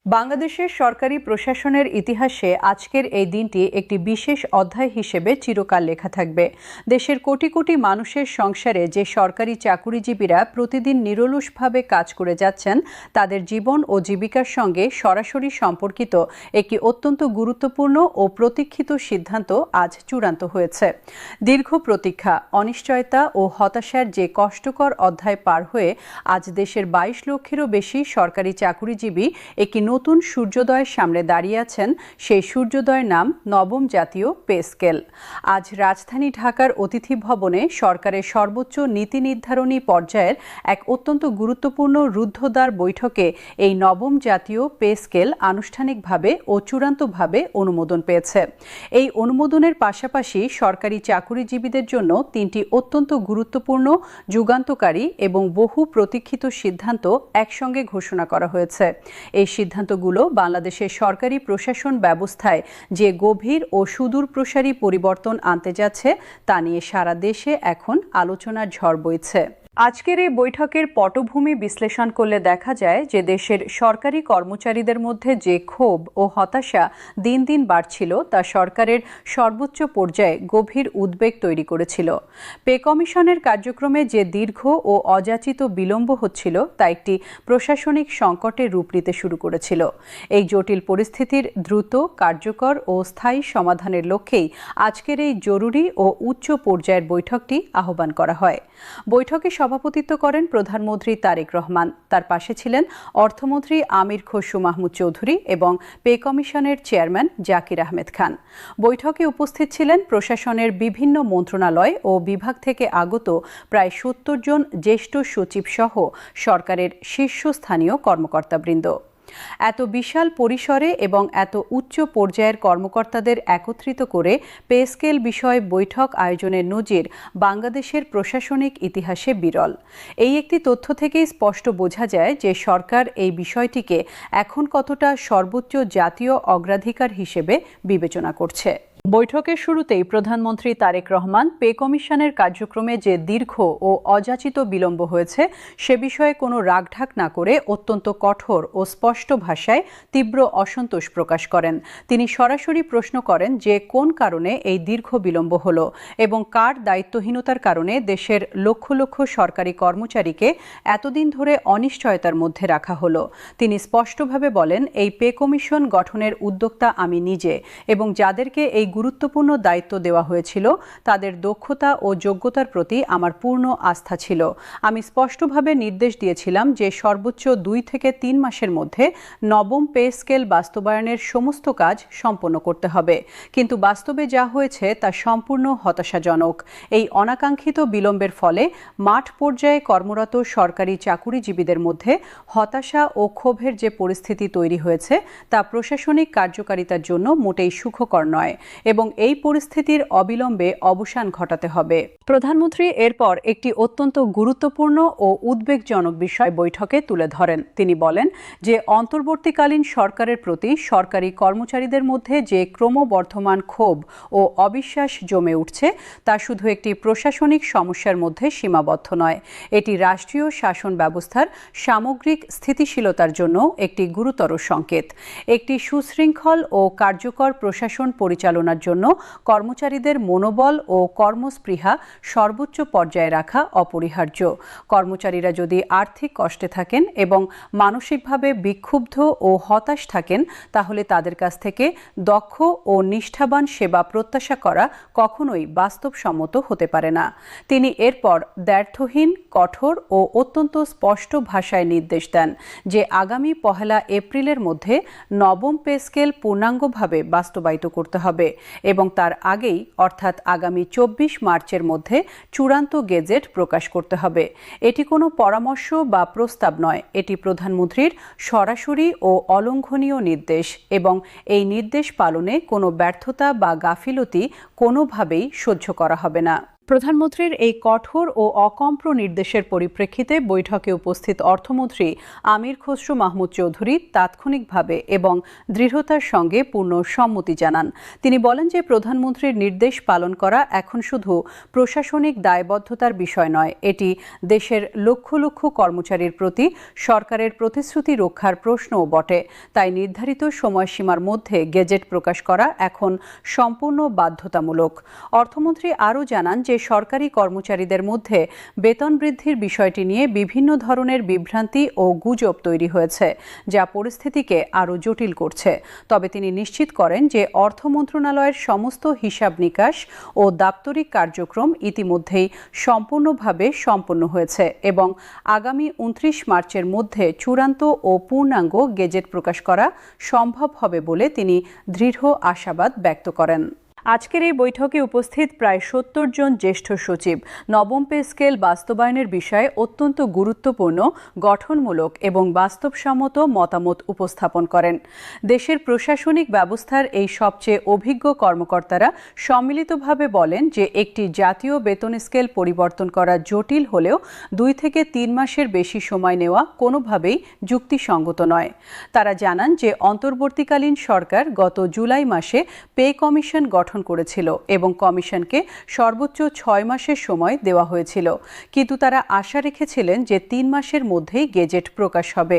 বাংলাদেশের সরকারি প্রশাসনের ইতিহাসে আজকের এই দিনটি একটি বিশেষ অধ্যায় হিসেবে চিরকাল লেখা থাকবে। দেশের কোটি কোটি মানুষের সংসারে যে সরকারি চাকুরিজীবীরা প্রতিদিন নিরলসভাবে কাজ করে যাচ্ছেন, তাদের জীবন ও জীবিকার সঙ্গে সরাসরি সম্পর্কিত একটি অত্যন্ত গুরুত্বপূর্ণ ও প্রতীক্ষিত সিদ্ধান্ত আজ চূড়ান্ত হয়েছে। দীর্ঘ প্রতীক্ষা, অনিশ্চয়তা ও হতাশার যে কষ্টকর অধ্যায় পার হয়ে আজ দেশের ২২ লক্ষেরও বেশি সরকারি চাকুরিজীবী একটি নতুন সূর্যোদয়ের সামনে দাঁড়িয়ে আছেন। সেই সূর্যোদয়ের নাম নবম জাতীয় পে স্কেল। আজ রাজধানী ঢাকার অতিথি ভবনে সরকারের সর্বোচ্চ নীতি নির্ধারণী পর্যায়ের এক অত্যন্ত গুরুত্বপূর্ণ রুদ্ধদ্বার বৈঠকে এই নবম জাতীয় পে স্কেল আনুষ্ঠানিকভাবে ও চূড়ান্তভাবে অনুমোদন পেয়েছে। এই অনুমোদনের পাশাপাশি সরকারি চাকুরিজীবীদের জন্য তিনটি অত্যন্ত গুরুত্বপূর্ণ, যুগান্তকারী এবং বহু প্রতীক্ষিত সিদ্ধান্ত একসঙ্গে ঘোষণা করা হয়েছে। এই সিদ্ধান্তগুলো বাংলাদেশের সরকারি প্রশাসন ব্যবস্থায় যে গভীর ও সুদূরপ্রসারী পরিবর্তন আনতে যাচ্ছে, তা নিয়ে সারা দেশে এখন আলোচনার ঝড় বইছে। আজকের এই বৈঠকের পটভূমি বিশ্লেষণ করলে দেখা যায় যে দেশের সরকারি কর্মচারীদের মধ্যে যে ক্ষোভ ও হতাশা দিন দিন বাড়ছিল, তা সরকারের সর্বোচ্চ পর্যায়ে গভীর উদ্বেগ তৈরি করেছিল। পে কমিশনের কার্যক্রমে যে দীর্ঘ ও অযাচিত বিলম্ব হচ্ছিল, তা একটি প্রশাসনিক সংকটের রূপ নিতে শুরু করেছিল। এই জটিল পরিস্থিতির দ্রুত, কার্যকর ও স্থায়ী সমাধানের লক্ষ্যেই আজকের এই জরুরি ও উচ্চ পর্যায়ের বৈঠকটি আহ্বান করা হয়। বৈঠকে সভাপতিত্ব করেন প্রধানমন্ত্রী তারেক রহমান। তার পাশে ছিলেন অর্থমন্ত্রী আমির খসরু মাহমুদ চৌধুরী এবং পে কমিশনের চেয়ারম্যান জাকির আহমেদ খান। বৈঠকে উপস্থিত ছিলেন প্রশাসনের বিভিন্ন মন্ত্রণালয় ও বিভাগ থেকে আগত প্রায় ৭০ জন জ্যেষ্ঠ সচিব সহ সরকারের শীর্ষস্থানীয় কর্মকর্তাবৃন্দ। এত বিশাল পরিসরে এবং এত উচ্চ পর্যায়ের কর্মকর্তাদের একত্রিত করে পে স্কেল বিষয়ে বৈঠক আয়োজনের নজির বাংলাদেশের প্রশাসনিক ইতিহাসে বিরল। এই একটি তথ্য থেকেই স্পষ্ট বোঝা যায় যে সরকার এই বিষয়টিকে এখন কতটা সর্বোচ্চ জাতীয় অগ্রাধিকার হিসেবে বিবেচনা করছে। বৈঠকের শুরুতেই প্রধানমন্ত্রী তারেক রহমান পে কমিশনের কার্যক্রমে যে দীর্ঘ ও অযাচিত বিলম্ব হয়েছে, সে বিষয়ে কোনো রাগঢাক না করে অত্যন্ত কঠোর ও স্পষ্ট ভাষায় তীব্র অসন্তোষ প্রকাশ করেন। তিনি সরাসরি প্রশ্ন করেন যে কোন কারণে এই দীর্ঘ বিলম্ব হলো এবং কার দায়িত্বহীনতার কারণে দেশের লক্ষ লক্ষ সরকারি কর্মচারীকে এতদিন ধরে অনিশ্চয়তার মধ্যে রাখা হলো। তিনি স্পষ্টভাবে বলেন, এই পে কমিশন গঠনের উদ্যোক্তা আমি নিজে এবং যাদেরকে এই গুরুত্বপূর্ণ দায়িত্ব দেওয়া হয়েছিল, তাদের দক্ষতা ও যোগ্যতার প্রতি আমার পূর্ণ আস্থা ছিল। আমি স্পষ্টভাবে নির্দেশ দিয়েছিলাম যে সর্বোচ্চ ২ থেকে ৩ মাসের মধ্যে নবম পে স্কেল বাস্তবায়নের সমস্ত কাজ সম্পন্ন করতে হবে। কিন্তু বাস্তবে যা হয়েছে তা সম্পূর্ণ হতাশাজনক। এই অনাকাঙ্ক্ষিত বিলম্বের ফলে মাঠ পর্যায়ে কর্মরত সরকারি চাকুরিজীবীদের মধ্যে হতাশা ও ক্ষোভের যে পরিস্থিতি তৈরি হয়েছে, তা প্রশাসনিক কার্যকারিতার জন্য মোটেই সুখকর নয় এবং এই পরিস্থিতির অবিলম্বে অবসান ঘটাতে হবে। প্রধানমন্ত্রী এরপর একটি অত্যন্ত গুরুত্বপূর্ণ ও উদ্বেগজনক বিষয় বৈঠকে তুলে ধরেন। তিনি বলেন যে অন্তর্বর্তীকালীন সরকারের প্রতি সরকারি কর্মচারীদের মধ্যে যে ক্রমবর্ধমান ক্ষোভ ও অবিশ্বাস জমে উঠছে, তা শুধু একটি প্রশাসনিক সমস্যার মধ্যে সীমাবদ্ধ নয়। এটি রাষ্ট্রীয় শাসন ব্যবস্থার সামগ্রিক স্থিতিশীলতার জন্য একটি গুরুতর সংকেত। একটি সুশৃঙ্খল ও কার্যকর প্রশাসন পরিচালনার জন্য কর্মচারীদের মনোবল ও কর্মস্পৃহা সর্বোচ্চ পর্যায়ে রাখা অপরিহার্য। কর্মচারীরা যদি আর্থিক কষ্টে থাকেন এবং মানসিকভাবে বিক্ষুব্ধ ও হতাশ থাকেন, তাহলে তাদের কাছ থেকে দক্ষ ও নিষ্ঠাবান সেবা প্রত্যাশা করা কখনোই বাস্তবসম্মত হতে পারে না। তিনি এরপর দ্ব্যর্থহীন, কঠোর ও অত্যন্ত স্পষ্ট ভাষায় নির্দেশ দেন যে আগামী ১ এপ্রিলের মধ্যে নবম পে স্কেল পূর্ণাঙ্গভাবে বাস্তবায়িত করতে হবে এবং তার আগেই অর্থাৎ আগামী ২৪ মার্চের মধ্যে চূড়ান্ত গেজেট প্রকাশ করতে হবে। এটি কোনো পরামর্শ বা প্রস্তাব নয়, এটি প্রধানমন্ত্রীর সরাসরি ও অলঙ্ঘনীয় নির্দেশ এবং এই নির্দেশ পালনে কোনো ব্যর্থতা বা গাফিলতি কোনোভাবেই সহ্য করা হবে না। প্রধানমন্ত্রীর এই কঠোর ও অকম্প্র নির্দেশের পরিপ্রেক্ষিতে বৈঠকে উপস্থিত অর্থমন্ত্রী আমির খসরু মাহমুদ চৌধুরী তাৎক্ষণিকভাবে এবং দৃঢ়তার সঙ্গে পূর্ণ সম্মতি জানান। তিনি বলেন যে প্রধানমন্ত্রীর নির্দেশ পালন করা এখন শুধু প্রশাসনিক দায়বদ্ধতার বিষয় নয়, এটি দেশের লক্ষ লক্ষ কর্মচারীর প্রতি সরকারের প্রতিশ্রুতি রক্ষার প্রশ্নও বটে। তাই নির্ধারিত সময়সীমার মধ্যে গেজেট প্রকাশ করা এখন সম্পূর্ণ বাধ্যতামূলক। অর্থমন্ত্রী আরও জানান যে সরকারি কর্মচারীদের মধ্যে বেতন বৃদ্ধির বিষয়টি নিয়ে বিভিন্ন ধরনের বিভ্রান্তি ও গুজব তৈরি হয়েছে, যা পরিস্থিতিকে আরও জটিল করছে। তবে তিনি নিশ্চিত করেন যে অর্থ মন্ত্রণালয়ের সমস্ত হিসাব নিকাশ ও দাপ্তরিক কার্যক্রম ইতিমধ্যেই সম্পূর্ণভাবে সম্পন্ন হয়েছে এবং আগামী 29 মার্চের মধ্যে চূড়ান্ত ও পূর্ণাঙ্গ গেজেট প্রকাশ করা সম্ভব হবে বলে তিনি দৃঢ় আশাবাদ ব্যক্ত করেন। আজকের এই বৈঠকে উপস্থিত প্রায় 70 জন জ্যেষ্ঠ সচিব নবম পে স্কেল বাস্তবায়নের বিষয়ে অত্যন্ত গুরুত্বপূর্ণ, গঠনমূলক এবং বাস্তবসম্মত মতামত উপস্থাপন করেন। দেশের প্রশাসনিক ব্যবস্থার এই সবচেয়ে অভিজ্ঞ কর্মকর্তারা সম্মিলিতভাবে বলেন যে একটি জাতীয় বেতন স্কেল পরিবর্তন করা জটিল হলেও 2 থেকে 3 মাসের বেশি সময় নেওয়া কোনোভাবেই যুক্তিসঙ্গত নয়। তারা জানান যে অন্তর্বর্তীকালীন সরকার গত জুলাই মাসে পে কমিশন গঠন করেছিল এবং কমিশনকে সর্বোচ্চ 6 মাসের সময় দেওয়া হয়েছিল, কিন্তু তারা আশা রেখেছিলেন যে 3 মাসের মধ্যেই গেজেট প্রকাশ হবে।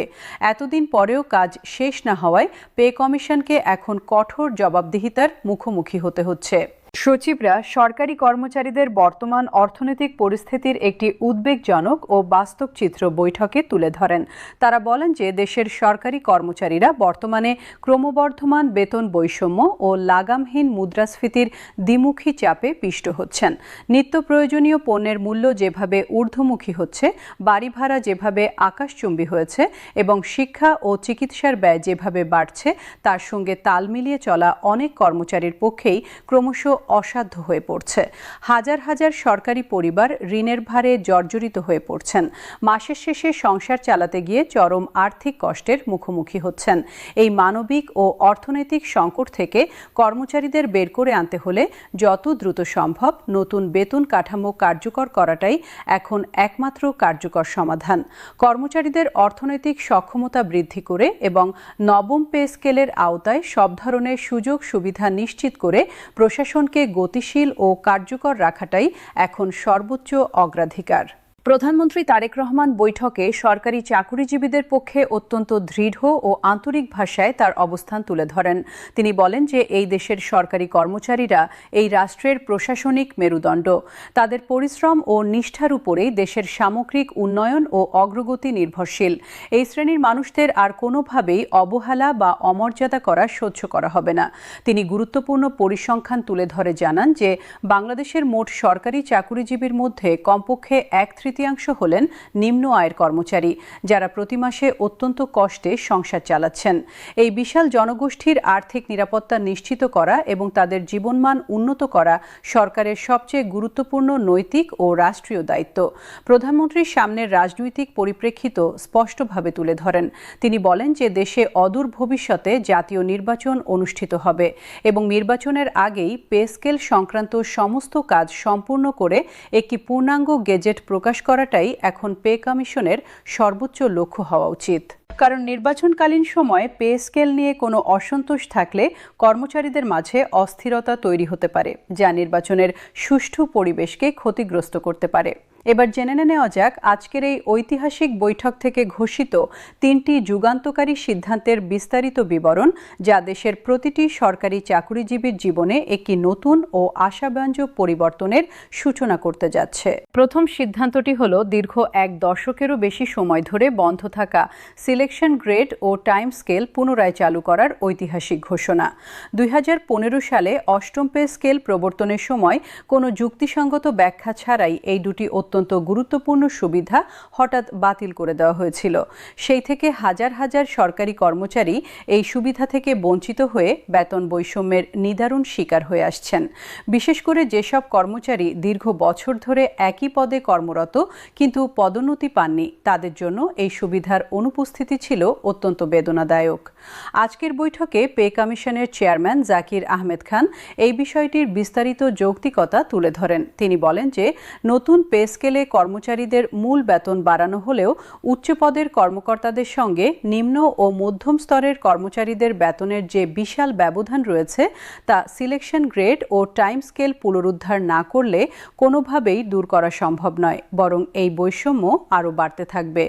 এতদিন পরেও কাজ শেষ না হওয়ায় পে কমিশনকে এখন কঠোর জবাবদিহিতার মুখোমুখি হতে হচ্ছে। সচিবরা সরকারি কর্মচারীদের বর্তমান অর্থনৈতিক পরিস্থিতির একটি উদ্বেগজনক ও বাস্তব চিত্র বৈঠকে তুলে ধরেন। তারা বলেন যে দেশের সরকারি কর্মচারীরা বর্তমানে ক্রমবর্ধমান বেতন বৈষম্য ও লাগামহীন মুদ্রাস্ফীতির দ্বিমুখী চাপে পিষ্ট হচ্ছেন। নিত্য প্রয়োজনীয় পণ্যের মূল্য যেভাবে ঊর্ধ্বমুখী হচ্ছে, বাড়ি ভাড়া যেভাবে আকাশচুম্বী হয়েছে এবং শিক্ষা ও চিকিৎসার ব্যয় যেভাবে বাড়ছে, তার সঙ্গে তাল মিলিয়ে চলা অনেক কর্মচারীর পক্ষেই ক্রমশ অসাধ্য হয়ে পড়ছে। হাজার হাজার সরকারি পরিবার ঋণের ভারে জর্জরিত হয়ে পড়ছেন। মাসের শেষে সংসার চালাতে গিয়ে চরম আর্থিক কষ্টের মুখোমুখি হচ্ছেন। এই মানবিক ও অর্থনৈতিক সংকট থেকে কর্মচারীদের বের করে আনতে হলে যত দ্রুত সম্ভব নতুন বেতন কাঠামো কার্যকর করাটাই এখন একমাত্র কার্যকর সমাধান। কর্মচারীদের অর্থনৈতিক সক্ষমতা বৃদ্ধি করে এবং নবম পে স্কেলের আওতায় সব ধরনের সুযোগ সুবিধা নিশ্চিত করে প্রশাসনকে গতিশীল ও কার্যকর রাখাটাই এখন সর্বোচ্চ অগ্রাধিকার। প্রধানমন্ত্রী তারেক রহমান বৈঠকে সরকারি চাকুরিজীবীদের পক্ষে অত্যন্ত দৃঢ় ও আন্তরিক ভাষায় তার অবস্থান তুলে ধরেন। তিনি বলেন যে এই দেশের সরকারি কর্মচারীরা এই রাষ্ট্রের প্রশাসনিক মেরুদণ্ড। তাদের পরিশ্রম ও নিষ্ঠার উপরেই দেশের সামগ্রিক উন্নয়ন ও অগ্রগতি নির্ভরশীল। এই শ্রেণীর মানুষদের আর কোনোভাবেই অবহেলা বা অমর্যাদা করা সহ্য করা হবে না। তিনি গুরুত্বপূর্ণ পরিসংখ্যান তুলে ধরে জানান যে বাংলাদেশের মোট সরকারি চাকুরিজীবীর মধ্যে কমপক্ষে 1/3 হলেন নিম্ন আয়ের কর্মচারী, যারা প্রতি মাসে অত্যন্ত কষ্টে সংসার চালাচ্ছেন। এই বিশাল জনগোষ্ঠীর আর্থিক নিরাপত্তা নিশ্চিত করা এবং তাদের জীবনমান উন্নত করা সরকারের সবচেয়ে গুরুত্বপূর্ণ নৈতিক ও রাষ্ট্রীয় দায়িত্ব। প্রধানমন্ত্রীর সামনের রাজনৈতিক পরিপ্রেক্ষিত স্পষ্টভাবে তুলে ধরেন। তিনি বলেন যে দেশে অদূর ভবিষ্যতে জাতীয় নির্বাচন অনুষ্ঠিত হবে এবং নির্বাচনের আগেই পে স্কেল সংক্রান্ত সমস্ত কাজ সম্পূর্ণ করে একটি পূর্ণাঙ্গ গেজেট প্রকাশ করাটাই এখন পে কমিশনের সর্বোচ্চ লক্ষ্য হওয়া উচিত। কারণ নির্বাচনকালীন সময়ে পে স্কেল নিয়ে কোনো অসন্তোষ থাকলে কর্মচারীদের মাঝে অস্থিরতা তৈরি হতে পারে, যা নির্বাচনের সুষ্ঠু পরিবেশকে ক্ষতিগ্রস্ত করতে পারে। এবার জেনে নেওয়া যাক আজকের এই ঐতিহাসিক বৈঠক থেকে ঘোষিত 3টি যুগান্তকারী সিদ্ধান্তের বিস্তারিত বিবরণ, যা দেশের প্রতিটি সরকারি চাকুরিজীবীর জীবনে একটি নতুন ও আশাব্যঞ্জক পরিবর্তনের সূচনা করতে যাচ্ছে। প্রথম সিদ্ধান্তটি হল দীর্ঘ 1 দশকেরও বেশি সময় ধরে বন্ধ থাকা সিলেকশন গ্রেড ও টাইম স্কেল পুনরায় চালু করার ঐতিহাসিক ঘোষণা। 2015 সালে অষ্টম পে স্কেল প্রবর্তনের সময় কোনো যুক্তিসঙ্গত ব্যাখ্যা ছাড়াই এই দুটি অত্যন্ত অত্যন্ত গুরুত্বপূর্ণ সুবিধা হঠাৎ বাতিল করে দেওয়া হয়েছিল। সেই থেকে হাজার হাজার সরকারি কর্মচারী এই সুবিধা থেকে বঞ্চিত হয়ে বেতন বৈষম্যের নিদারুণ শিকার হয়ে আসছেন। বিশেষ করে যেসব কর্মচারী দীর্ঘ বছর ধরে একই পদে কর্মরত কিন্তু পদোন্নতি পাননি, তাদের জন্য এই সুবিধার অনুপস্থিতি ছিল অত্যন্ত বেদনাদায়ক। আজকের বৈঠকে পে কমিশনের চেয়ারম্যান জাকির আহমেদ খান এই বিষয়টির বিস্তারিত যৌক্তিকতা তুলে ধরেন। তিনি বলেন যে নতুন পে স্কেলে কর্মচারীদের মূল বেতন বাড়ানো হলেও উচ্চ পদের কর্মকর্তাদের সঙ্গে নিম্ন ও মধ্যম স্তরের কর্মচারীদের বেতনের যে বিশাল ব্যবধান রয়েছে তা সিলেকশন গ্রেড ও টাইম স্কেল পুনরুদ্ধার না করলে কোনোভাবেই দূর করা সম্ভব নয়, বরং এই বৈষম্য আরও বাড়তে থাকবে।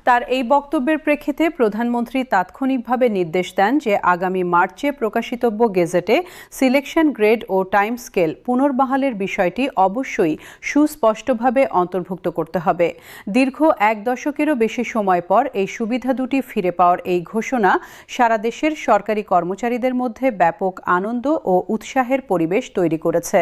তার এই বক্তব্যের প্রেক্ষিতে প্রধানমন্ত্রী তাৎক্ষণিকভাবে নির্দেশ দেন যে আগামী মার্চে প্রকাশিতব্য গেজেটে সিলেকশন গ্রেড ও টাইম স্কেল পুনর্বহালের বিষয়টি অবশ্যই সুস্পষ্টভাবে অন্তর্ভুক্ত করতে হবে। দীর্ঘ এক দশকেরও বেশি সময় পর এই সুবিধা দুটি ফিরে পাওয়ার এই ঘোষণা সারা দেশের সরকারি কর্মচারীদের মধ্যে ব্যাপক আনন্দ ও উৎসাহের পরিবেশ তৈরি করেছে।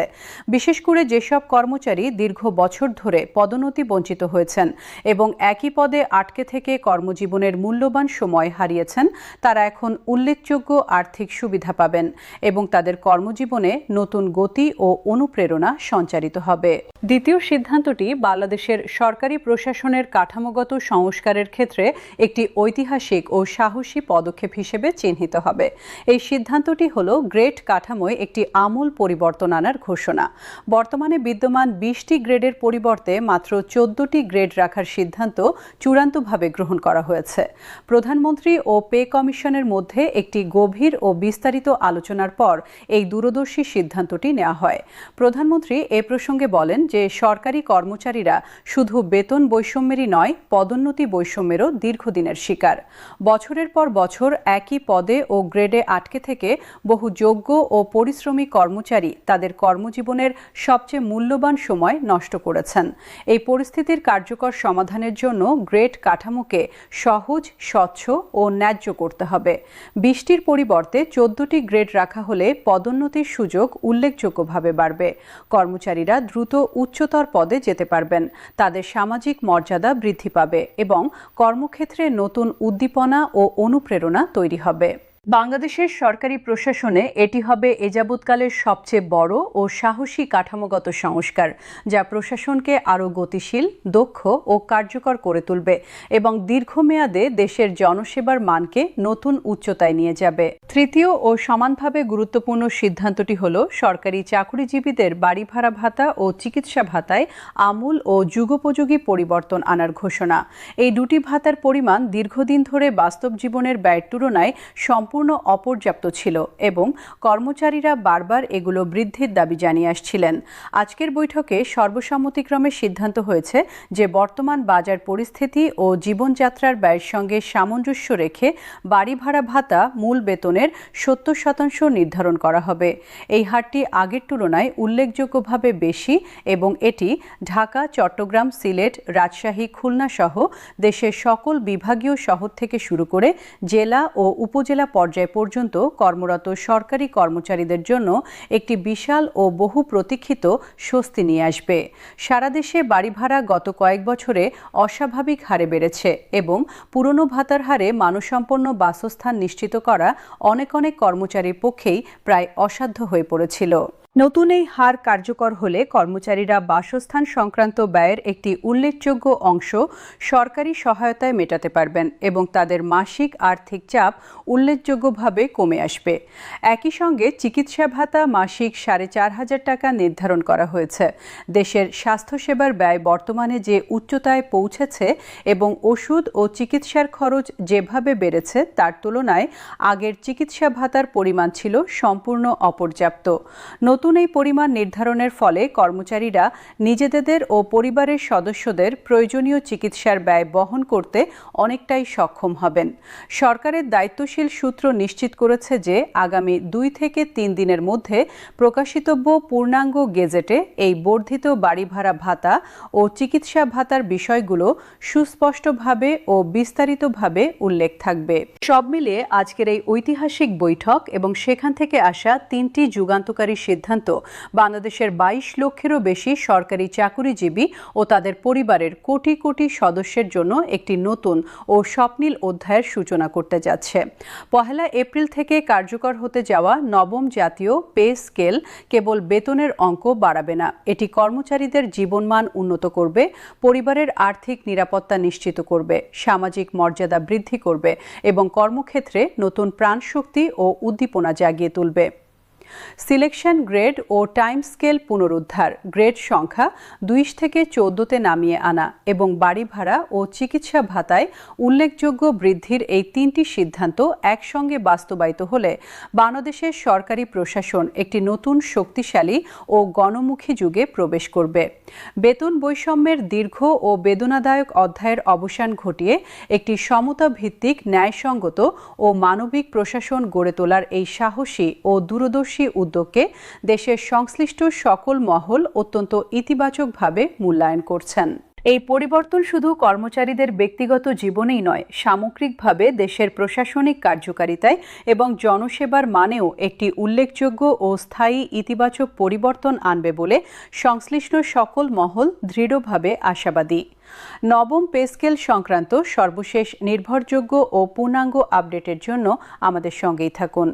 বিশেষ করে যেসব কর্মচারী দীর্ঘ বছর ধরে পদোন্নতি বঞ্চিত হয়েছেন এবং একই পদে আটকে থেকে কর্মজীবনের মূল্যবান সময় হারিয়েছেন, তারা এখন উল্লেখযোগ্য আর্থিক সুবিধা পাবেন এবং তাদের কর্মজীবনে নতুন গতি ও অনুপ্রেরণা সঞ্চারিত হবে। দ্বিতীয় সিদ্ধান্তটি বাংলাদেশের সরকারি প্রশাসনের কাঠামোগত সংস্কারের ক্ষেত্রে একটি ঐতিহাসিক ও সাহসী পদক্ষেপ হিসেবে চিহ্নিত হবে। এই সিদ্ধান্তটি হল গ্রেড কাঠামোয় একটি আমূল পরিবর্তন আনার ঘোষণা। বর্তমানে বিদ্যমান 20টি গ্রেডের পরিবর্তে মাত্র 14টি গ্রেড রাখার সিদ্ধান্ত চূড়ান্তভাবে গ্রহণ করা হয়েছে। প্রধানমন্ত্রী ও পে কমিশনের মধ্যে একটি গভীর ও বিস্তারিত আলোচনার পর এই দূরদর্শী সিদ্ধান্তটি নেওয়া হয়। প্রধানমন্ত্রী এ প্রসঙ্গে বলেন যে সরকারি কর্মচারীরা শুধু বেতন বৈষম্যেরই নয়, পদোন্নতি বৈষম্যেরও দীর্ঘদিনের শিকার। বছরের পর বছর একই পদে ও গ্রেডে আটকে থেকে বহু যোগ্য ও পরিশ্রমী কর্মচারী তাদের কর্মজীবনের সবচেয়ে মূল্যবান সময় নষ্ট করেছেন। এই পরিস্থিতির কার্যকর সমাধানের জন্য গ্রেড কাঠামোকে সহজ, স্বচ্ছ ও ন্যায্য করতে হবে। 20টির পরিবর্তে 14টি গ্রেড রাখা হলে পদোন্নতির সুযোগ উল্লেখযোগ্যভাবে বাড়বে। কর্মচারীরা দ্রুত উচ্চতর পদে যেতে পারবেন, তাদের সামাজিক মর্যাদা বৃদ্ধি পাবে এবং কর্মক্ষেত্রে নতুন উদ্দীপনা ও অনুপ্রেরণা তৈরি হবে। বাংলাদেশের সরকারি প্রশাসনে এটি হবে এ যাবৎকালের সবচেয়ে বড় ও সাহসী কাঠামোগত সংস্কার, যা প্রশাসনকে আরও গতিশীল, দক্ষ ও কার্যকর করে তুলবে এবং দীর্ঘমেয়াদে দেশের জনসেবার মানকে নতুন উচ্চতায় নিয়ে যাবে। তৃতীয় ও সমানভাবে গুরুত্বপূর্ণ সিদ্ধান্তটি হল সরকারি চাকুরিজীবীদের বাড়ি ভাড়া ভাতা ও চিকিৎসা ভাতায় আমূল ও যুগোপযোগী পরিবর্তন আনার ঘোষণা। এই দুটি ভাতার পরিমাণ দীর্ঘদিন ধরে বাস্তব জীবনের ব্যয়ের তুলনায় সম্পূর্ণ অপর্যাপ্ত ছিল এবং কর্মচারীরা বারবার এগুলো বৃদ্ধির দাবি জানিয়ে আসছিলেন। আজকের বৈঠকে সর্বসম্মতিক্রমে সিদ্ধান্ত হয়েছে যে বর্তমান বাজার পরিস্থিতি ও জীবনযাত্রার ব্যয়ের সঙ্গে সামঞ্জস্য রেখে বাড়ি ভাড়া ভাতা মূল বেতনের 70% নির্ধারণ করা হবে। এই হারটি আগের তুলনায় উল্লেখযোগ্যভাবে বেশি এবং এটি ঢাকা, চট্টগ্রাম, সিলেট, রাজশাহী, খুলনা সহ দেশের সকল বিভাগীয় শহর থেকে শুরু করে জেলা ও উপজেলা পর্যায় পর্যন্ত কর্মরত সরকারি কর্মচারীদের জন্য একটি বিশাল ও বহু প্রতীক্ষিত স্বস্তি নিয়ে আসবে। সারা দেশে বাড়ি ভাড়া গত কয়েক বছরে অস্বাভাবিক হারে বেড়েছে এবং পুরনো ভাতার হারে মানসম্পন্ন বাসস্থান নিশ্চিত করা অনেক কর্মচারীর পক্ষেই প্রায় অসাধ্য হয়ে পড়েছিল। নতুন এই হার কার্যকর হলে কর্মচারীরা বাসস্থান সংক্রান্ত ব্যয়ের একটি উল্লেখযোগ্য অংশ সরকারি সহায়তায় মেটাতে পারবেন এবং তাদের মাসিক আর্থিক চাপ উল্লেখযোগ্যভাবে কমে আসবে। একই সঙ্গে চিকিৎসা ভাতা মাসিক 4,500 টাকা নির্ধারণ করা হয়েছে। দেশের স্বাস্থ্যসেবার ব্যয় বর্তমানে যে উচ্চতায় পৌঁছেছে এবং ওষুধ ও চিকিৎসার খরচ যেভাবে বেড়েছে তার তুলনায় আগের চিকিৎসা ভাতার পরিমাণ ছিল সম্পূর্ণ অপর্যাপ্ত। নতুন এই পরিমাণ নির্ধারণের ফলে কর্মচারীরা নিজেদের ও পরিবারের সদস্যদের প্রয়োজনীয় চিকিৎসার ব্যয় বহন করতে অনেকটাই সক্ষম হবেন। সরকারের দায়িত্বশীল সূত্র নিশ্চিত করেছে যে আগামী 2 থেকে 3 দিনের মধ্যে প্রকাশিতব্য পূর্ণাঙ্গ গেজেটে এই বর্ধিত বাড়ি ভাড়া ভাতা ও চিকিৎসা ভাতার বিষয়গুলো সুস্পষ্টভাবে ও বিস্তারিতভাবে উল্লেখ থাকবে। সব মিলিয়ে আজকের এই ঐতিহাসিক বৈঠক এবং সেখান থেকে আসা 3টি যুগান্তকারী সিদ্ধান্ত সিদ্ধান্ত বাংলাদেশের 22 লক্ষেরও বেশি সরকারি চাকুরিজীবী ও তাদের পরিবারের কোটি কোটি সদস্যের জন্য একটি নতুন ও স্বপ্নিল অধ্যায়ের সূচনা করতে যাচ্ছে। 1 এপ্রিল থেকে কার্যকর হতে যাওয়া নবম জাতীয় পে স্কেল কেবল বেতনের অঙ্ক বাড়াবে না, এটি কর্মচারীদের জীবনমান উন্নত করবে, পরিবারের আর্থিক নিরাপত্তা নিশ্চিত করবে, সামাজিক মর্যাদা বৃদ্ধি করবে এবং কর্মক্ষেত্রে নতুন প্রাণশক্তি ও উদ্দীপনা জাগিয়ে তুলবে। সিলেকশন গ্রেড ও টাইম স্কেল পুনরুদ্ধার, গ্রেড সংখ্যা ২০ থেকে 14-তে নামিয়ে আনা এবং বাড়ি ভাড়া ও চিকিৎসা ভাতায় উল্লেখযোগ্য বৃদ্ধির এই 3টি সিদ্ধান্ত একসঙ্গে বাস্তবায়িত হলে বাংলাদেশের সরকারি প্রশাসন একটি নতুন শক্তিশালী ও গণমুখী যুগে প্রবেশ করবে। বেতন বৈষম্যের দীর্ঘ ও বেদনাদায়ক অধ্যায়ের অবসান ঘটিয়ে একটি সমতা ভিত্তিক, ন্যায়সঙ্গত ও মানবিক প্রশাসন গড়ে তোলার এই সাহসী ও দূরদর্শী উদ্যোগকে দেশের সংশ্লিষ্ট সকল মহল অত্যন্ত ইতিবাচকভাবে মূল্যায়ন করছেন। এই পরিবর্তন শুধু কর্মচারীদের ব্যক্তিগত জীবনেই নয়, সামগ্রিকভাবে দেশের প্রশাসনিক কার্যকারিতায় এবং জনসেবার মানেও একটি উল্লেখযোগ্য ও স্থায়ী ইতিবাচক পরিবর্তন আনবে বলে সংশ্লিষ্ট সকল মহল দৃঢ়ভাবে আশাবাদী। নবম পে স্কেল সংক্রান্ত সর্বশেষ নির্ভরযোগ্য ও পূর্ণাঙ্গ আপডেটের জন্য আমাদের সঙ্গেই থাকুন।